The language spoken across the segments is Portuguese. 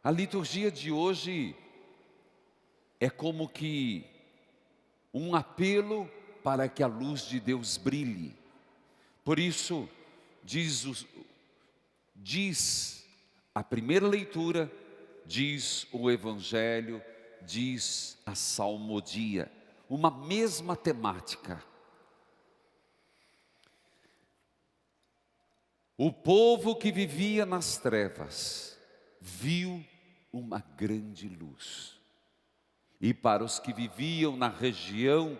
A liturgia de hoje é como que um apelo para que a luz de Deus brilhe. Por isso, diz a primeira leitura, diz o Evangelho, diz a salmodia, uma mesma temática. O povo que vivia nas trevas viu uma grande luz. E para os que viviam na região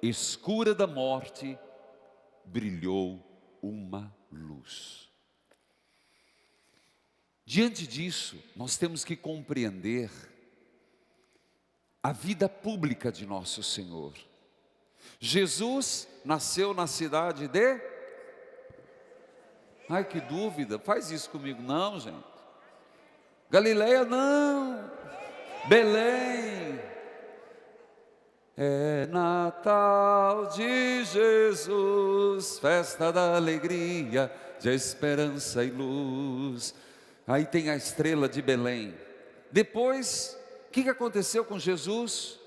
escura da morte, brilhou uma luz. Diante disso, nós temos que compreender a vida pública de nosso Senhor. Jesus nasceu na cidade de... Ai, que dúvida, faz isso comigo não, gente. Galileia não, Belém. É Natal de Jesus, festa da alegria, de esperança e luz. Aí tem a estrela de Belém. Depois, o que aconteceu com Jesus?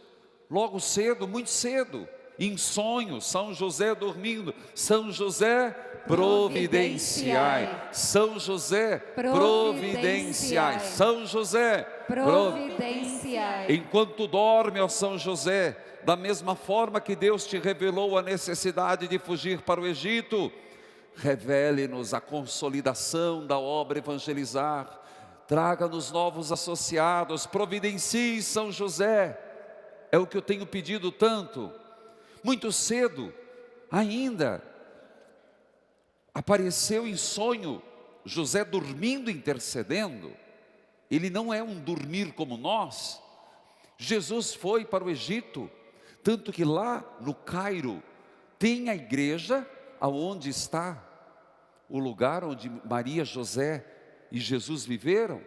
Logo cedo, muito cedo, em sonho, São José dormindo. São José, providenciai. São José, providenciai. São José, providenciai. Enquanto dorme, ó São José, da mesma forma que Deus te revelou a necessidade de fugir para o Egito, revele-nos a consolidação da obra evangelizar, traga-nos novos associados, providencie São José. É o que eu tenho pedido tanto. Muito cedo, ainda, apareceu em sonho, José dormindo, intercedendo. Ele não é um dormir como nós. Jesus foi para o Egito, tanto que lá no Cairo, tem a igreja, aonde está o lugar onde Maria, José e Jesus viveram.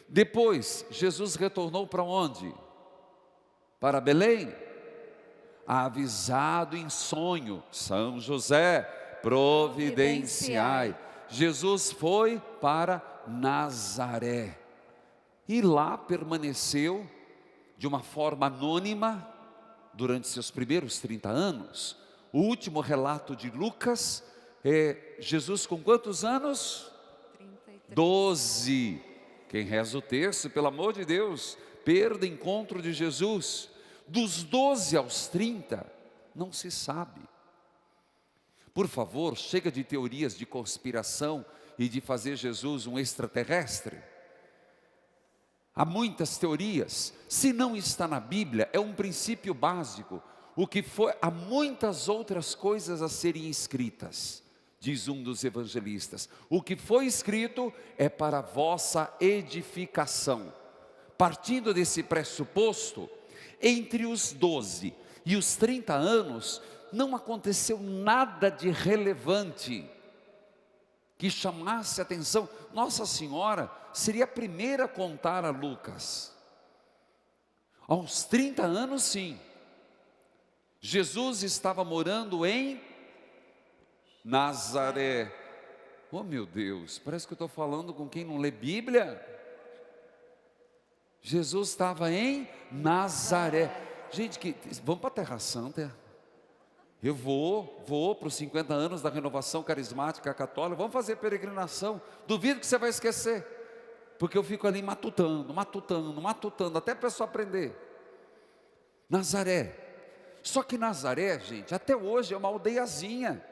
Depois, Jesus retornou para onde? Para Belém, avisado em sonho, São José, providenciai. Jesus foi para Nazaré, e lá permaneceu de uma forma anônima, durante seus primeiros 30 anos. O último relato de Lucas, Jesus com quantos anos? 33. 12, quem reza o terço, pelo amor de Deus, perda encontro de Jesus. Dos 12 aos 30, não se sabe. Por favor, chega de teorias de conspiração e de fazer Jesus um extraterrestre. Há muitas teorias, se não está na Bíblia, é um princípio básico. Há muitas outras coisas a serem escritas, diz um dos evangelistas. O que foi escrito é para a vossa edificação. Partindo desse pressuposto, entre os 12 e os 30 anos, não aconteceu nada de relevante que chamasse atenção. Nossa Senhora seria a primeira a contar a Lucas. Aos 30 anos, sim, Jesus estava morando em Nazaré. Oh meu Deus, parece que eu estou falando com quem não lê Bíblia. Jesus estava em Nazaré. Gente, vamos para a Terra Santa. Eu vou para os 50 anos da renovação carismática católica. Vamos fazer peregrinação. Duvido que você vai esquecer, porque eu fico ali matutando, até a pessoa aprender. Nazaré. Só que Nazaré, gente, até hoje é uma aldeiazinha.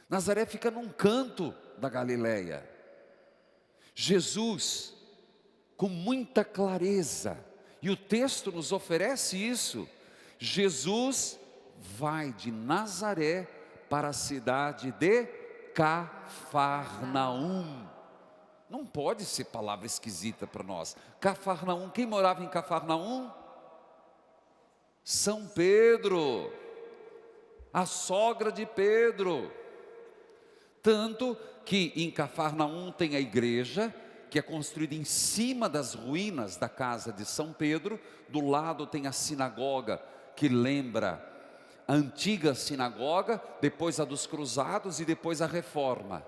Nazaré fica num canto da Galileia. Jesus, com muita clareza, e o texto nos oferece isso, Jesus vai de Nazaré para a cidade de Cafarnaum. Não pode ser palavra esquisita para nós. Cafarnaum, quem morava em Cafarnaum? São Pedro, a sogra de Pedro. Tanto que em Cafarnaum tem a igreja, que é construída em cima das ruínas da casa de São Pedro. Do lado tem a sinagoga, que lembra a antiga sinagoga, depois a dos cruzados e depois a reforma.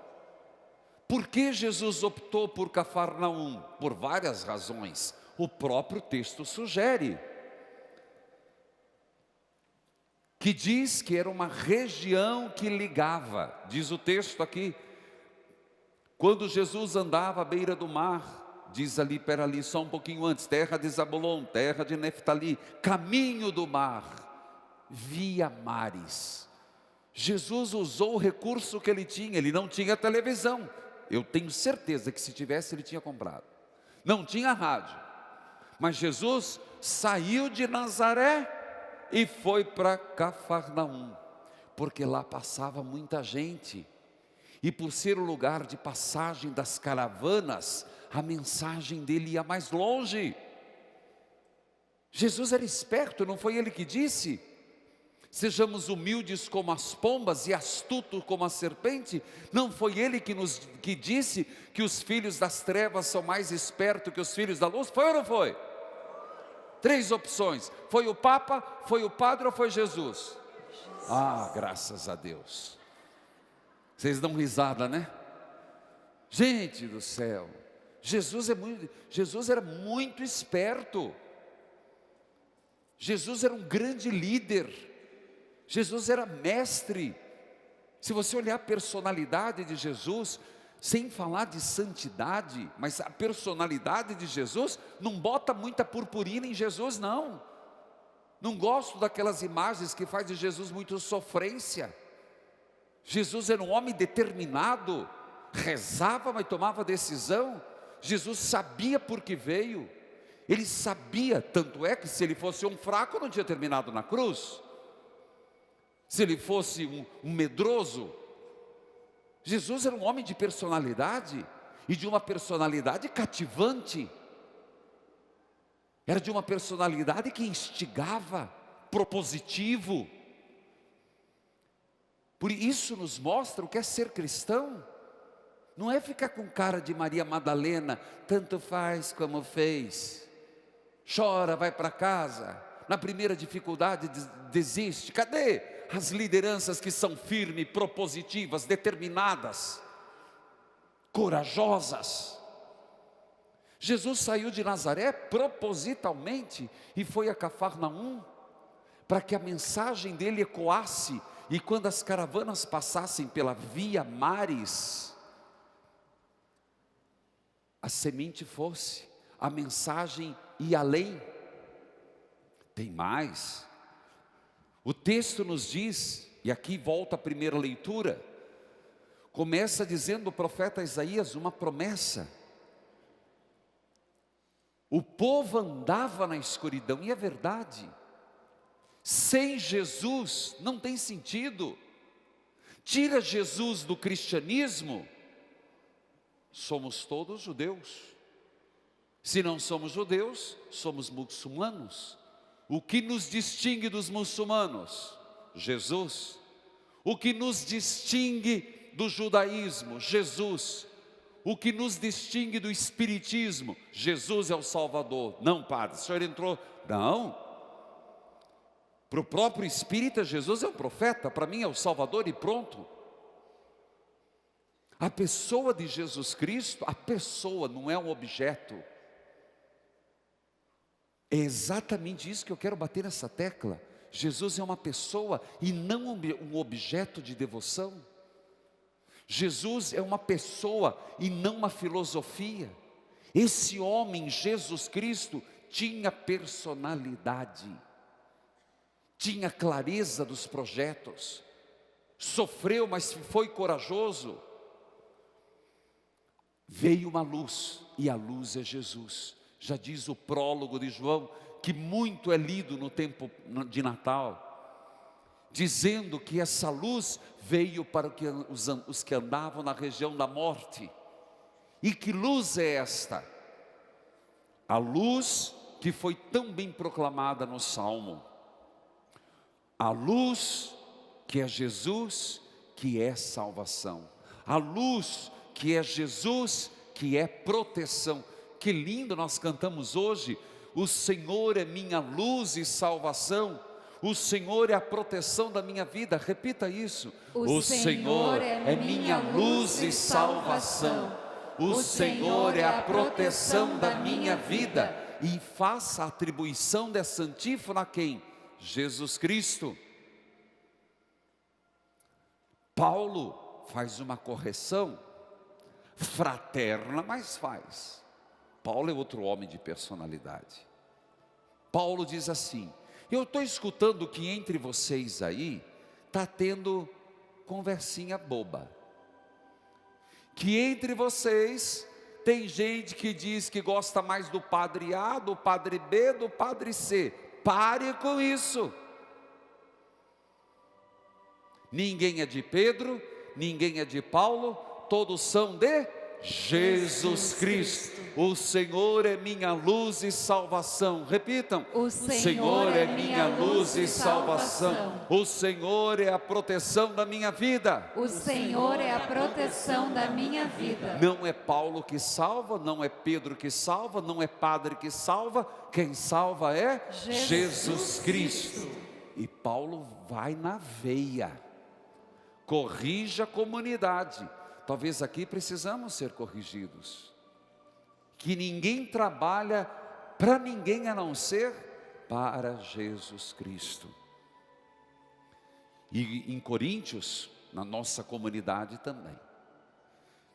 Por que Jesus optou por Cafarnaum? Por várias razões. O próprio texto sugere. Que diz que era uma região que ligava. Diz o texto aqui. Quando Jesus andava à beira do mar, diz ali, pera ali, só um pouquinho antes, terra de Zabulon, terra de Neftali, caminho do mar, via mares. Jesus usou o recurso que ele não tinha televisão. Eu tenho certeza que se tivesse ele tinha comprado. Não tinha rádio. Mas Jesus saiu de Nazaré e foi para Cafarnaum, porque lá passava muita gente. E por ser o lugar de passagem das caravanas, a mensagem dele ia mais longe. Jesus era esperto, não foi ele que disse? Sejamos humildes como as pombas e astutos como a serpente. Não foi ele que disse que os filhos das trevas são mais espertos que os filhos da luz? Foi ou não foi? 3 opções. Foi o Papa, foi o padre ou foi Jesus? Ah, graças a Deus. Vocês dão risada, né? Gente do céu, Jesus era muito esperto. Jesus era um grande líder. Jesus era mestre. Se você olhar a personalidade de Jesus, sem falar de santidade, mas a personalidade de Jesus, não bota muita purpurina em Jesus, não. Não gosto daquelas imagens que faz de Jesus muito sofrência. Jesus era um homem determinado, rezava, mas tomava decisão. Jesus sabia por que veio. Ele sabia, tanto é que se ele fosse um fraco, não tinha terminado na cruz. Se ele fosse um medroso, Jesus era um homem de personalidade, e de uma personalidade cativante. Era de uma personalidade que instigava, propositivo. Por isso nos mostra o que é ser cristão. Não é ficar com cara de Maria Madalena, tanto faz como fez. Chora, vai para casa. Na primeira dificuldade desiste. Cadê as lideranças que são firmes, propositivas, determinadas, corajosas? Jesus saiu de Nazaré propositalmente e foi a Cafarnaum para que a mensagem dele ecoasse. E quando as caravanas passassem pela via mares, a semente fosse, a mensagem ia além. Tem mais. O texto nos diz, e aqui volta a primeira leitura, começa dizendo o profeta Isaías uma promessa. O povo andava na escuridão, e é verdade. Sem Jesus não tem sentido. Tira Jesus do cristianismo, somos todos judeus. Se não somos judeus, somos muçulmanos. O que nos distingue dos muçulmanos? Jesus. O que nos distingue do judaísmo? Jesus. O que nos distingue do espiritismo? Jesus é o Salvador. Não, padre, o senhor entrou. Não. Para o próprio espírita, Jesus é o profeta, para mim é o Salvador e pronto. A pessoa de Jesus Cristo, a pessoa não é um objeto. É exatamente isso que eu quero bater nessa tecla. Jesus é uma pessoa e não um objeto de devoção. Jesus é uma pessoa e não uma filosofia. Esse homem, Jesus Cristo, tinha personalidade. Tinha clareza dos projetos, sofreu, mas foi corajoso. Veio uma luz, e a luz é Jesus. Já diz o prólogo de João, que muito é lido no tempo de Natal, dizendo que essa luz veio para os que andavam na região da morte. E que luz é esta? A luz que foi tão bem proclamada no Salmo. A luz que é Jesus, que é salvação. A luz que é Jesus, que é proteção. Que lindo nós cantamos hoje. O Senhor é minha luz e salvação. O Senhor é a proteção da minha vida. Repita isso. O Senhor é minha luz e salvação. O Senhor é a proteção da minha vida. E faça a atribuição dessa antífona a quem? Jesus Cristo. Paulo faz uma correção fraterna, mas faz. Paulo é outro homem de personalidade. Paulo diz assim: eu estou escutando que entre vocês aí está tendo conversinha boba. Que entre vocês tem gente que diz que gosta mais do padre A, do padre B, do padre C. Pare com isso. Ninguém é de Pedro, ninguém é de Paulo, todos são de Jesus Cristo. O Senhor é minha luz e salvação. Repitam. O Senhor é minha luz e salvação. O Senhor é a proteção da minha vida. O Senhor é a proteção da minha vida. Não é Paulo que salva, não é Pedro que salva, não é padre que salva. Quem salva é Jesus Cristo. E Paulo vai na veia. Corrija a comunidade. Talvez aqui precisamos ser corrigidos. Que ninguém trabalha para ninguém a não ser para Jesus Cristo. E em Coríntios, na nossa comunidade também.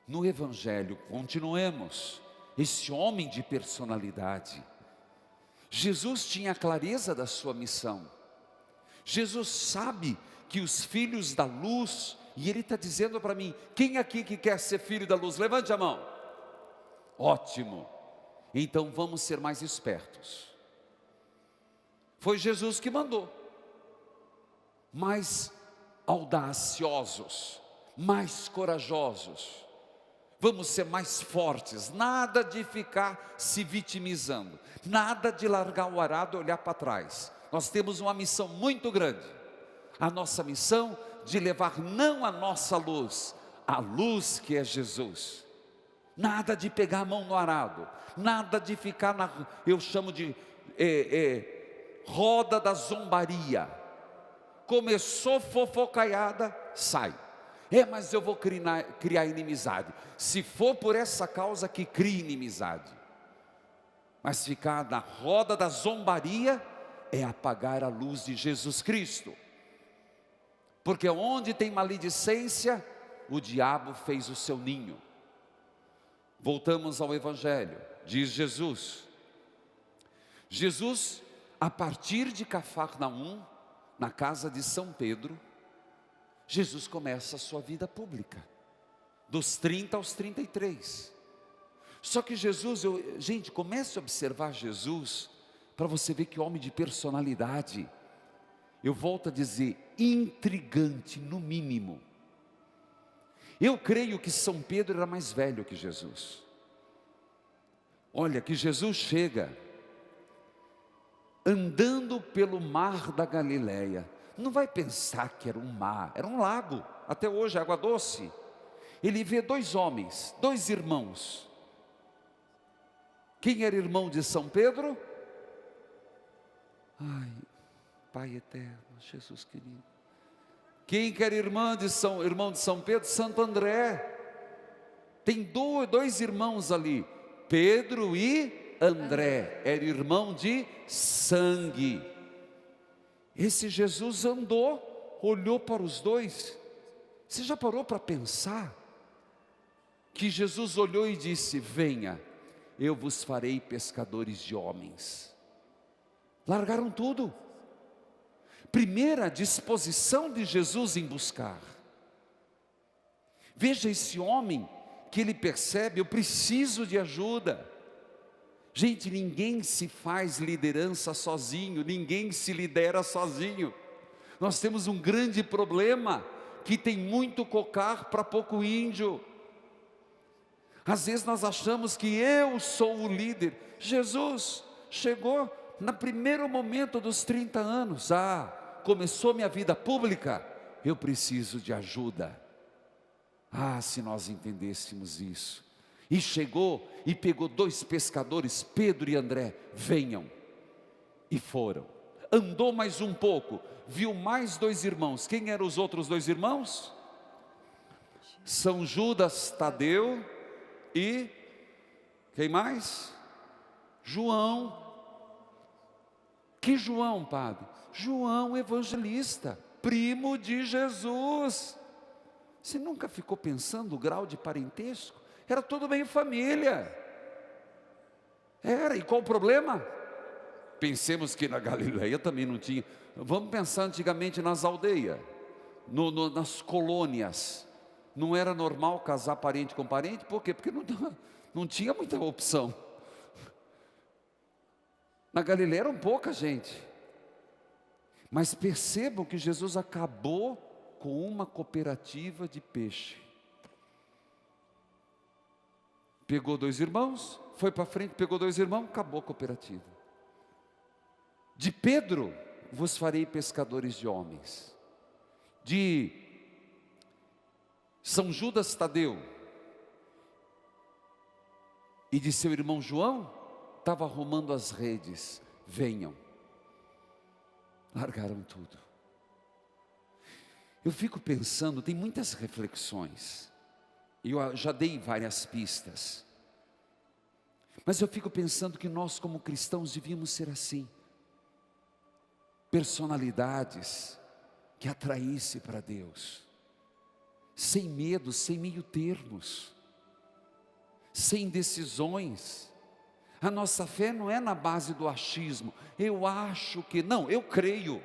No Evangelho, continuemos. Esse homem de personalidade. Jesus tinha clareza da sua missão. Jesus sabe que os filhos da luz, e Ele está dizendo para mim: quem aqui que quer ser filho da luz? Levante a mão. Ótimo, então vamos ser mais espertos. Foi Jesus que mandou. Mais audaciosos, mais corajosos. Vamos ser mais fortes. Nada de ficar se vitimizando, nada de largar o arado e olhar para trás. Nós temos uma missão muito grande. A nossa missão de levar não a nossa luz, a luz que é Jesus. Nada de pegar a mão no arado, nada de ficar eu chamo de roda da zombaria. Começou fofocaiada, sai. Mas eu vou criar inimizade. Se for por essa causa, que crie inimizade. Mas ficar na roda da zombaria é apagar a luz de Jesus Cristo. Porque onde tem maledicência, o diabo fez o seu ninho. Voltamos ao Evangelho. Diz Jesus. Jesus, a partir de Cafarnaum, na casa de São Pedro, Jesus começa a sua vida pública. Dos 30 aos 33. Só que Jesus, gente, comece a observar Jesus, para você ver que homem de personalidade. Eu volto a dizer, intrigante no mínimo. Eu creio que São Pedro era mais velho que Jesus. Olha, que Jesus chega andando pelo mar da Galileia. Não vai pensar que era um mar, era um lago. Até hoje, água doce. Ele vê dois homens, dois irmãos. Quem era irmão de São Pedro? Ai, Pai eterno, Jesus querido. Quem que era irmão de São Pedro? Santo André. Tem dois irmãos ali, Pedro e André. Era irmão de sangue. Esse Jesus andou, olhou para os dois. Você já parou para pensar? Que Jesus olhou e disse: venha, eu vos farei pescadores de homens. Largaram tudo. Primeira disposição de Jesus em buscar. Veja esse homem que ele percebe: eu preciso de ajuda. Gente, ninguém se faz liderança sozinho, ninguém se lidera sozinho. Nós temos um grande problema, que tem muito cocar para pouco índio. Às vezes nós achamos que eu sou o líder. Jesus chegou no primeiro momento dos 30 anos. Começou minha vida pública, eu preciso de ajuda. Se nós entendêssemos isso. E chegou e pegou dois pescadores, Pedro e André, venham. E foram. andou mais um pouco, viu mais 2 irmãos. Quem eram os outros 2 irmãos? São Judas Tadeu e quem mais? João. Que João, padre? João evangelista, primo de Jesus. Você nunca ficou pensando o grau de parentesco? Era tudo bem família. Era, e qual o problema? Pensemos que na Galileia também não tinha. Vamos pensar antigamente nas aldeias, nas colônias. Não era normal casar parente com parente, por quê? Porque não tinha muita opção. Na Galileia eram pouca gente. Mas percebam que Jesus acabou com uma cooperativa de peixe. Pegou 2 irmãos, foi para frente, pegou 2 irmãos, acabou a cooperativa. De Pedro vos farei pescadores de homens. De São Judas Tadeu e de seu irmão João, estava arrumando as redes. Venham. Largaram tudo. Eu fico pensando, tem muitas reflexões. Eu já dei várias pistas. Mas eu fico pensando que nós como cristãos devíamos ser assim. Personalidades que atraísse para Deus. Sem medo, sem meio termos. Sem decisões. A nossa fé não é na base do achismo. Eu acho que, não, eu creio.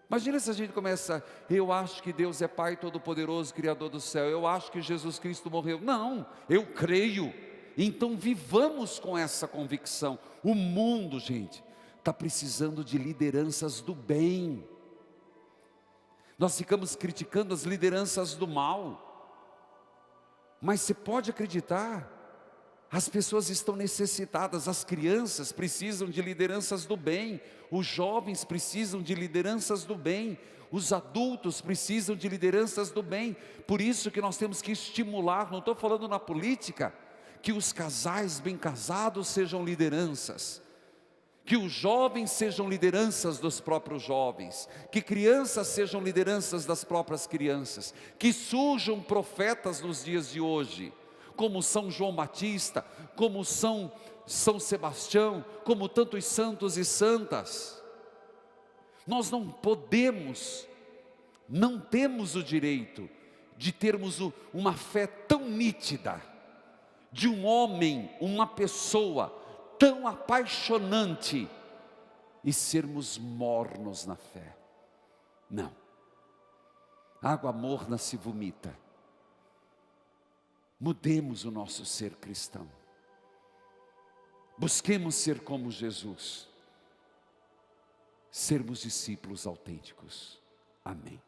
Imagina se a gente começa, eu acho que Deus é Pai Todo-Poderoso, Criador do céu. Eu acho que Jesus Cristo morreu. Não, eu creio. Então vivamos com essa convicção. O mundo, gente, está precisando de lideranças do bem. Nós ficamos criticando as lideranças do mal. Mas você pode acreditar, as pessoas estão necessitadas, as crianças precisam de lideranças do bem, os jovens precisam de lideranças do bem, os adultos precisam de lideranças do bem. Por isso que nós temos que estimular, não estou falando na política, que os casais bem casados sejam lideranças, que os jovens sejam lideranças dos próprios jovens, que crianças sejam lideranças das próprias crianças, que surjam profetas nos dias de hoje, como São João Batista, como São Sebastião, como tantos santos e santas. Nós não podemos, não temos o direito de termos uma fé tão nítida, de um homem, uma pessoa tão apaixonante e sermos mornos na fé. Não. Água morna se vomita. Mudemos o nosso ser cristão. Busquemos ser como Jesus. Sermos discípulos autênticos. Amém.